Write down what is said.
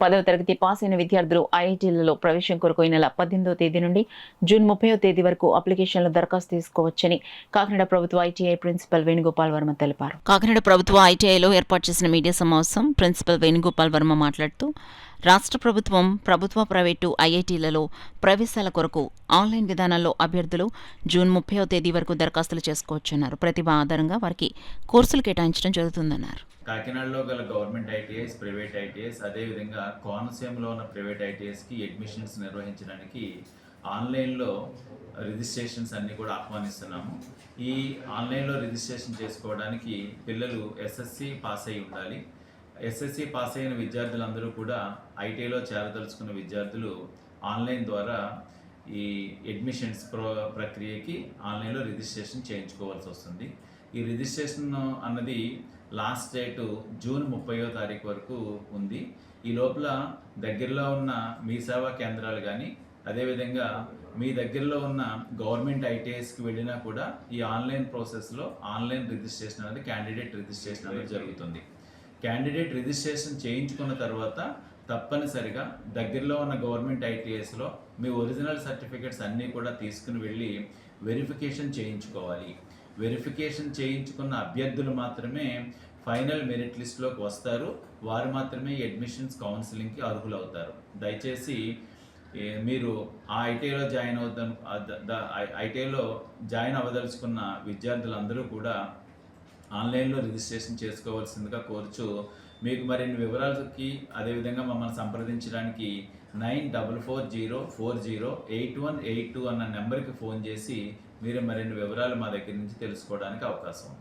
10వ తరగతి పాస్ అయిన విద్యార్థులు ఐఐటీలలో ప్రవేశం కొరకు ఈ నెల 18వ తేదీ నుండి జూన్ 30వ తేదీ వరకు అప్లికేషన్ల దరఖాస్తు తీసుకోవచ్చని కాకినాడ ప్రభుత్వ ఐటీఐ ప్రిన్సిపల్ వేణుగోపాల్ వర్మ తెలిపారు. కాకినాడ ప్రభుత్వ ఐటీఐలో ఏర్పాటు చేసిన మీడియా సమావేశం ప్రిన్సిపల్ వేణుగోపాల్ వర్మ మాట్లాడుతూ రాష్ట్ర ప్రభుత్వం ప్రభుత్వ ప్రైవేటు ఐఐటీలలో ప్రవేశాల కొరకు ఆన్లైన్ విధానాల్లో అభ్యర్థులు జూన్ 30వ తేదీ వరకు దరఖాస్తులు చేసుకోవచ్చన్నారు. ప్రతిభ ఆధారంగా వారికి కోర్సులు కేటాయించడం జరుగుతుందన్నారు. కాకినాడలో గల గవర్నమెంట్ ఐటీఐస్, ప్రైవేట్ ఐటీఐస్, అదేవిధంగా కోనసీమలో ఉన్న ప్రైవేట్ ఐటీఐస్కి అడ్మిషన్స్ నిర్వహించడానికి ఆన్లైన్లో రిజిస్ట్రేషన్స్ అన్నీ కూడా ఆహ్వానిస్తున్నాము. ఈ ఆన్లైన్లో రిజిస్ట్రేషన్ చేసుకోవడానికి పిల్లలు ఎస్ఎస్సి పాస్ అయి ఉండాలి. ఎస్ఎస్సి పాస్ అయిన విద్యార్థులందరూ కూడా ఐటీఐలో చేరదలుచుకున్న విద్యార్థులు ఆన్లైన్ ద్వారా ఈ అడ్మిషన్స్ ప్రక్రియకి ఆన్లైన్లో రిజిస్ట్రేషన్ చేయించుకోవాల్సి వస్తుంది. ఈ రిజిస్ట్రేషన్ అన్నది లాస్ట్ డేటు జూన్ 30వ తారీఖు వరకు ఉంది. ఈ లోపల దగ్గరలో ఉన్న మీ సేవా కేంద్రాలు కానీ అదేవిధంగా మీ దగ్గరలో ఉన్న గవర్నమెంట్ ఐటీఐస్కి వెళ్ళినా కూడా ఈ ఆన్లైన్ ప్రాసెస్లో ఆన్లైన్ రిజిస్ట్రేషన్ అనేది క్యాండిడేట్ రిజిస్ట్రేషన్ అనేది జరుగుతుంది. క్యాండిడేట్ రిజిస్ట్రేషన్ చేయించుకున్న తర్వాత తప్పనిసరిగా దగ్గరలో ఉన్న గవర్నమెంట్ ఐటీఐస్లో మీ ఒరిజినల్ సర్టిఫికెట్స్ అన్నీ కూడా తీసుకుని వెళ్ళి వెరిఫికేషన్ చేయించుకోవాలి. వెరిఫికేషన్ చేయించుకున్న అభ్యర్థులు మాత్రమే ఫైనల్ మెరిట్ లిస్ట్లోకి వస్తారు. వారు మాత్రమే అడ్మిషన్స్ కౌన్సిలింగ్కి అర్హులవుతారు. దయచేసి మీరు ఆ ఐటీఐలో జాయిన్ అవ్వదలుచుకున్న విద్యార్థులందరూ కూడా ఆన్లైన్లో రిజిస్ట్రేషన్ చేసుకోవాల్సిందిగా కోరుచు మీకు మరిన్ని వివరాలకి అదేవిధంగా మమ్మల్ని సంప్రదించడానికి 9440408182 అన్న నెంబర్కి ఫోన్ చేసి మీరు మరిన్ని వివరాలు మా దగ్గర నుంచి తెలుసుకోవడానికి అవకాశం ఉంది.